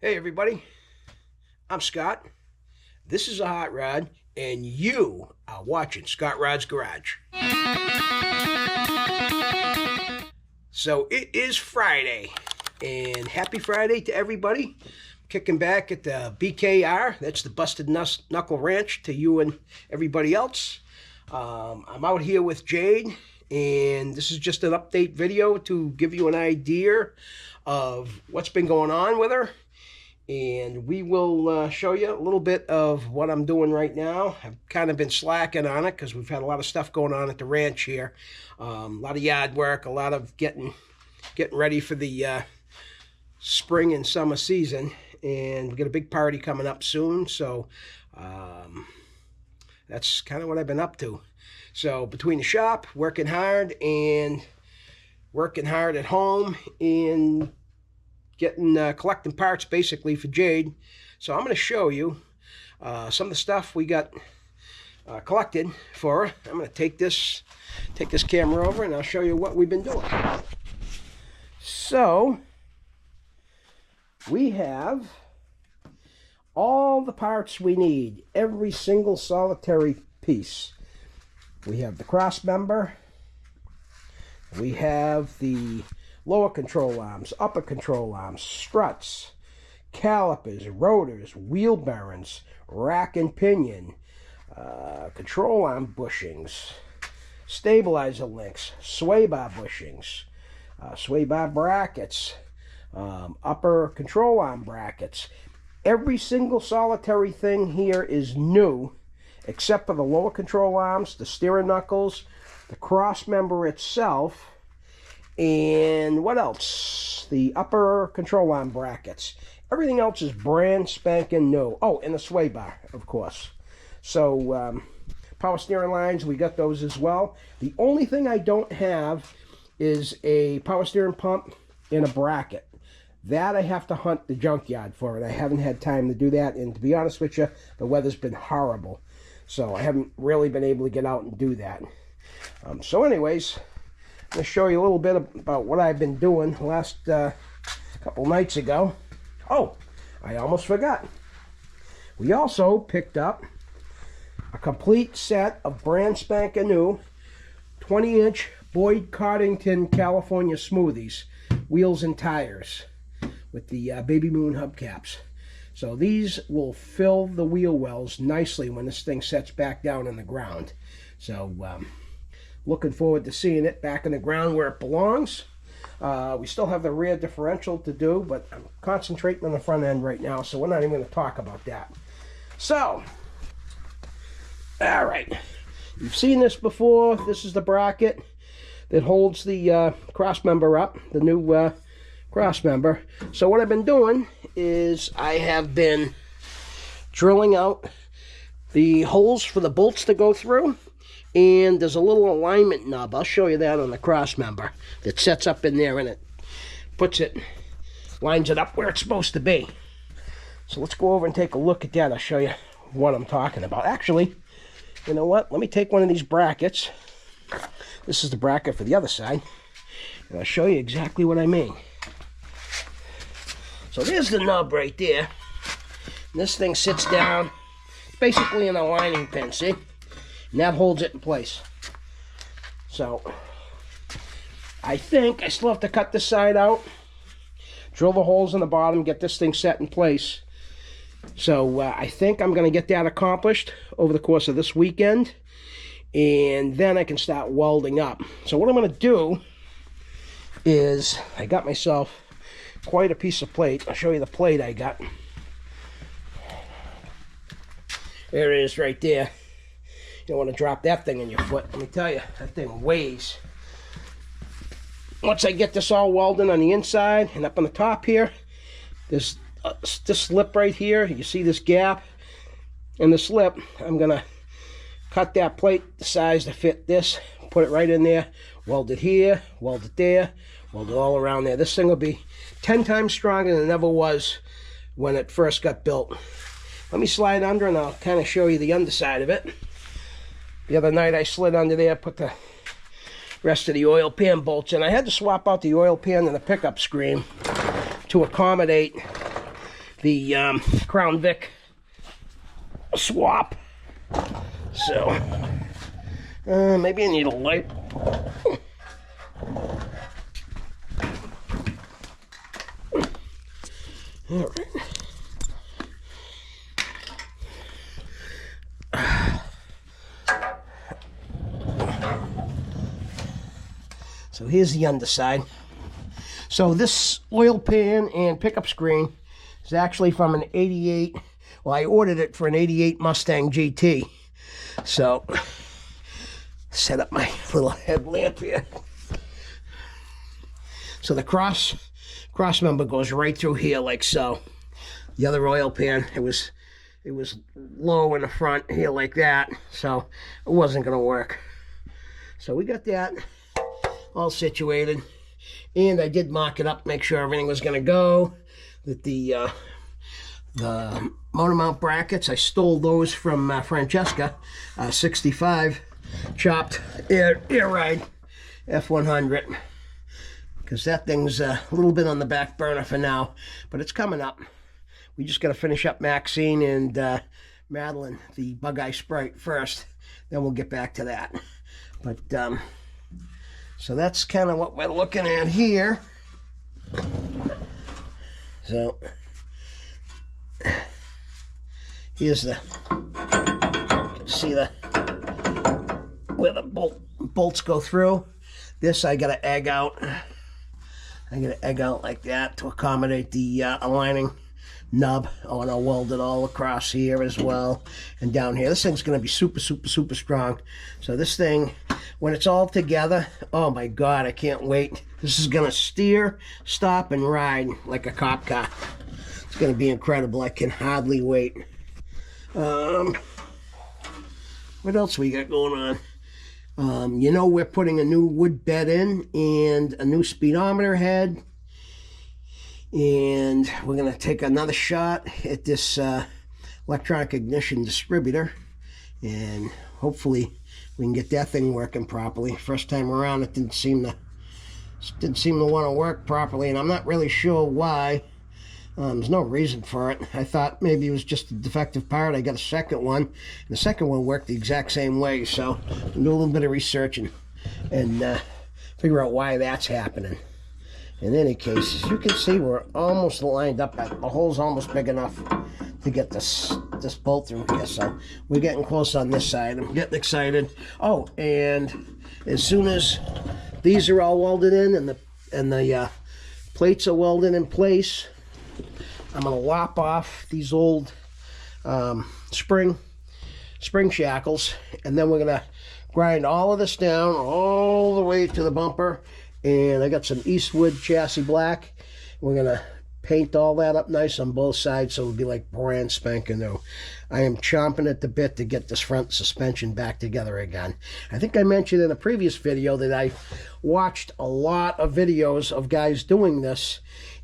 Hey everybody, I'm Scott. This is a hot rod, and you are watching Scott Rod's Garage. So it is Friday, and happy Friday to everybody. Kicking back at the BKR, that's the Busted Knuckle Ranch, to you and everybody else. I'm out here with Jade, and this is just an update video to give you an idea of what's been going on with her. And we will show you a little bit of what I'm doing right now. I've kind of been slacking on it because we've had a lot of stuff going on at the ranch here. A lot of yard work, a lot of getting ready for the spring and summer season. And we got a big party coming up soon, so that's kind of what I've been up to. So between the shop, working hard, and working hard at home, and collecting parts basically for Jade. So I'm going to show you some of the stuff we got collected for her. I'm going to take this camera over, and I'll show you what we've been doing. So we have all the parts we need, every single solitary piece. We have the cross member, we have the lower control arms, upper control arms, struts, calipers, rotors, wheel bearings, rack and pinion, control arm bushings, stabilizer links, sway bar bushings, sway bar brackets, upper control arm brackets. Every single solitary thing here is new, except for the lower control arms, the steering knuckles, the cross member itself, and what else? The upper control arm brackets. Everything else is brand spanking new. Oh, and the sway bar, of course. So, power steering lines, we got those as well. The only thing I don't have is a power steering pump and a bracket. That I have to hunt the junkyard for, and I haven't had time to do that. And to be honest with you, the weather's been horrible. So I haven't really been able to get out and do that. So anyways, I'm going to show you a little bit about what I've been doing the last couple nights ago. Oh, I almost forgot. We also picked up a complete set of brand spanking new 20-inch Boyd Coddington California Smoothies, wheels and tires, with the Baby Moon hubcaps. So these will fill the wheel wells nicely when this thing sets back down in the ground. So looking forward to seeing it back in the ground where it belongs. We still have the rear differential to do, but I'm concentrating on the front end right now, so we're not even going to talk about that. So, all right, you've seen this before. This is the bracket that holds the cross member up, the new cross member. So what I've been doing is I have been drilling out the holes for the bolts to go through. And there's a little alignment knob, I'll show you that on the cross member, that sets up in there, and it lines it up where it's supposed to be. So let's go over and take a look at that. I'll show you what I'm talking about. Actually, you know what? Let me take one of these brackets. This is the bracket for the other side, and I'll show you exactly what I mean. So there's the nub right there. And this thing sits down, basically an aligning pin, see? And that holds it in place. So, I think I still have to cut this side out, drill the holes in the bottom, get this thing set in place. So, I think I'm going to get that accomplished over the course of this weekend. And then I can start welding up. So what I'm going to do is, I got myself quite a piece of plate. I'll show you the plate I got. There it is right there. You don't want to drop that thing in your foot. Let me tell you, that thing weighs. Once I get this all welded on the inside and up on the top here, there's this slip right here. You see this gap in the slip. I'm going to cut that plate the size to fit this, put it right in there, weld it here, weld it there, weld it all around there. This thing will be 10 times stronger than it ever was when it first got built. Let me slide under and I'll kind of show you the underside of it. The other night I slid under there, put the rest of the oil pan bolts in. I had to swap out the oil pan and the pickup screen to accommodate the Crown Vic swap. So maybe I need a light. All right. So here's the underside. So this oil pan and pickup screen is actually from an 88. Well, I ordered it for an 88 Mustang GT. So set up my little headlamp here. So the cross member goes right through here like so. The other oil pan, it was low in the front here like that, so it wasn't gonna work. So we got that all situated, and I did mock it up, make sure everything was gonna go. That the motor mount brackets, I stole those from Francesca, 65 chopped air ride F100, because that thing's a little bit on the back burner for now, but it's coming up. We just got to finish up Maxine and Madeline, the Bug Eye Sprite, first. Then we'll get back to that. But so that's kind of what we're looking at here. So here's the, you can see where the bolts go through. This I got to egg out. I got to egg out like that to accommodate the aligning nub. Oh, and I'll weld it all across here as well, and down here. This thing's going to be super, super, super strong. So this thing, when it's all together, oh my God, I can't wait. This is going to steer, stop, and ride like a cop car. It's going to be incredible. I can hardly wait. What else we got going on? You know, we're putting a new wood bed in and a new speedometer head. And we're going to take another shot at this electronic ignition distributor. And hopefully we can get that thing working properly. First time around, it didn't seem to want to work properly. And I'm not really sure why. There's no reason for it. I thought maybe it was just a defective part. I got a second one, and the second one worked the exact same way. So I'll do a little bit of research and figure out why that's happening. In any case, as you can see, we're almost lined up. The hole's almost big enough to get this bolt through here. So we're getting close on this side. I'm getting excited. Oh, and as soon as these are all welded in and the plates are welded in place, I'm going to lop off these old spring shackles, and then we're going to grind all of this down all the way to the bumper. And I got some Eastwood chassis black. We're going to paint all that up nice on both sides so it'll be like brand spanking new. I am chomping at the bit to get this front suspension back together again. I think I mentioned in a previous video that I watched a lot of videos of guys doing this,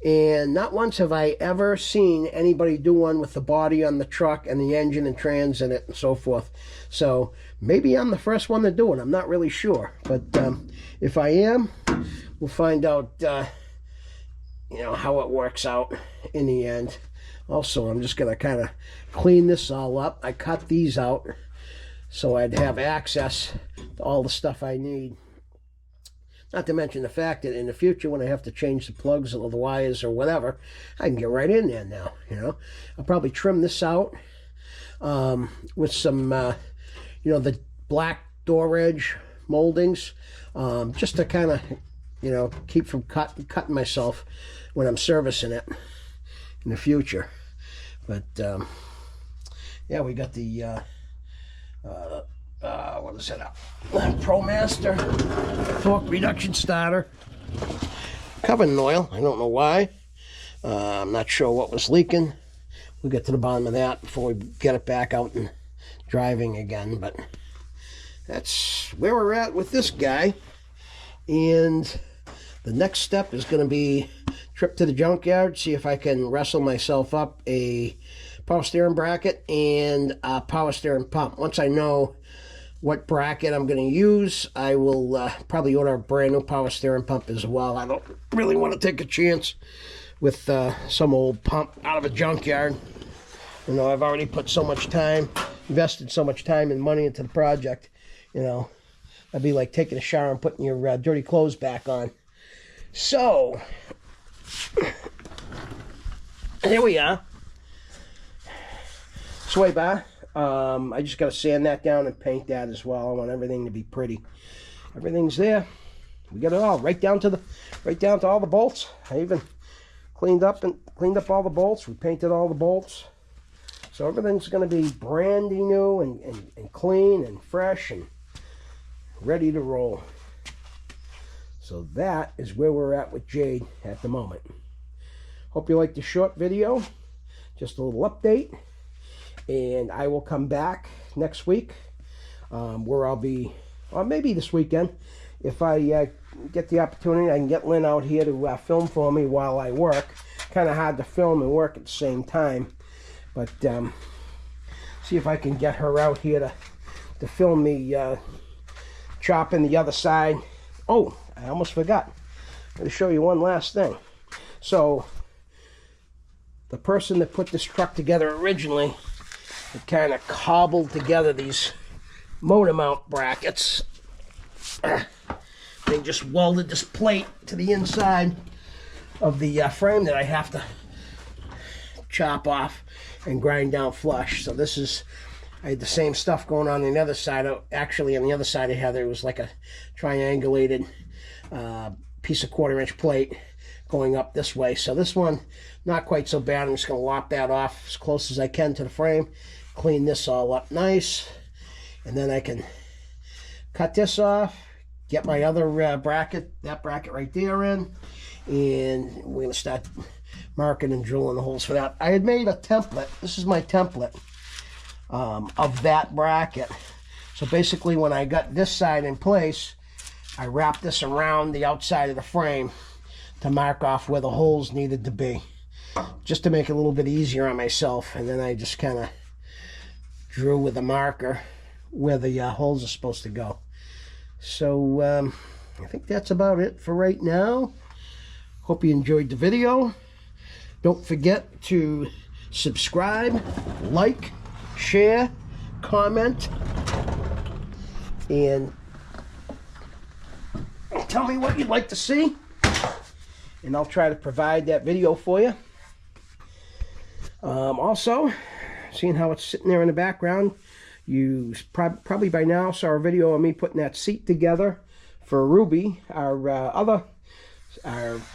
and not once have I ever seen anybody do one with the body on the truck and the engine and trans in it and so forth. So maybe I'm the first one to do it. I'm not really sure, but if I am, we'll find out you know, how it works out in the end. Also, I'm just going to kind of clean this all up. I cut these out so I'd have access to all the stuff I need. Not to mention the fact that in the future, when I have to change the plugs or the wires or whatever, I can get right in there now, you know. I'll probably trim this out with some, you know, the black door edge moldings, just to kind of, you know, keep from cutting myself when I'm servicing it in the future. But yeah, we got the what is it? ProMaster torque reduction starter, covered in oil. I don't know why. I'm not sure what was leaking. We'll get to the bottom of that before we get it back out and driving again. But that's where we're at with this guy. And the next step is going to be trip to the junkyard, see if I can wrestle myself up a power steering bracket and a power steering pump. Once I know what bracket I'm going to use, I will probably order a brand new power steering pump as well. I don't really want to take a chance with some old pump out of a junkyard. You know, I've already put so much time, invested so much time and money into the project. You know, that'd be like taking a shower and putting your dirty clothes back on. So, here we are. Sway bar. I just got to sand that down and paint that as well. I want everything to be pretty. Everything's there. We got it all right down to all the bolts. I even cleaned up all the bolts. We painted all the bolts. So everything's going to be brandy new and clean and fresh and ready to roll. So that is where we're at with Jade at the moment. Hope you liked the short video. Just a little update. And I will come back next week where I'll be, or maybe this weekend, if I get the opportunity. I can get Lynn out here to film for me while I work. Kind of hard to film and work at the same time. But see if I can get her out here to film me chopping the other side. Oh, I almost forgot. I'm going to show you one last thing. So, the person that put this truck together originally, it kind of cobbled together these motor mount brackets. They just welded this plate to the inside of the frame that I have to chop off and grind down flush. So this is, I had the same stuff going on the other side. Actually, on the other side I had, there was like a triangulated piece of 1/4-inch plate going up this way. So this one, not quite so bad. I'm just going to lop that off as close as I can to the frame. Clean this all up nice, and then I can cut this off, get my other bracket, that bracket right there in, and we're going to start marking and drilling the holes for that. I had made a template. This is my template of that bracket. So basically when I got this side in place, I wrapped this around the outside of the frame to mark off where the holes needed to be, just to make it a little bit easier on myself. And then I just kind of drew with a marker where the holes are supposed to go. So I think that's about it for right now. Hope you enjoyed the video. Don't forget to subscribe, like, share, comment, and tell me what you'd like to see, and I'll try to provide that video for you. Also, seeing how it's sitting there in the background, you probably by now saw a video of me putting that seat together for Ruby, our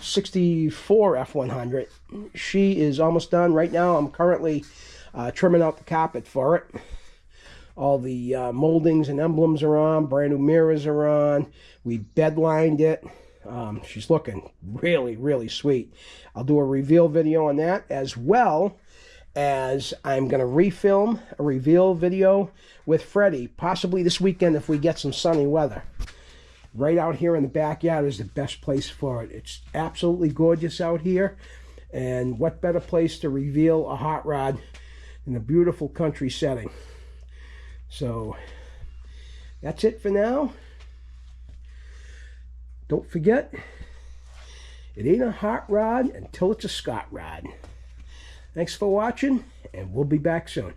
64 F100. She is almost done. Right now I'm currently trimming out the carpet for it. All the moldings and emblems are on. Brand new mirrors are on. We bed lined it. She's looking really, really sweet. I'll do a reveal video on that, as well as I'm going to refilm a reveal video with Freddie, possibly this weekend if we get some sunny weather. Right out here in the backyard is the best place for it. It's absolutely gorgeous out here, and what better place to reveal a hot rod in a beautiful country setting. So that's it for now. Don't forget, it ain't a hot rod until it's a Scott rod. Thanks for watching, and we'll be back soon.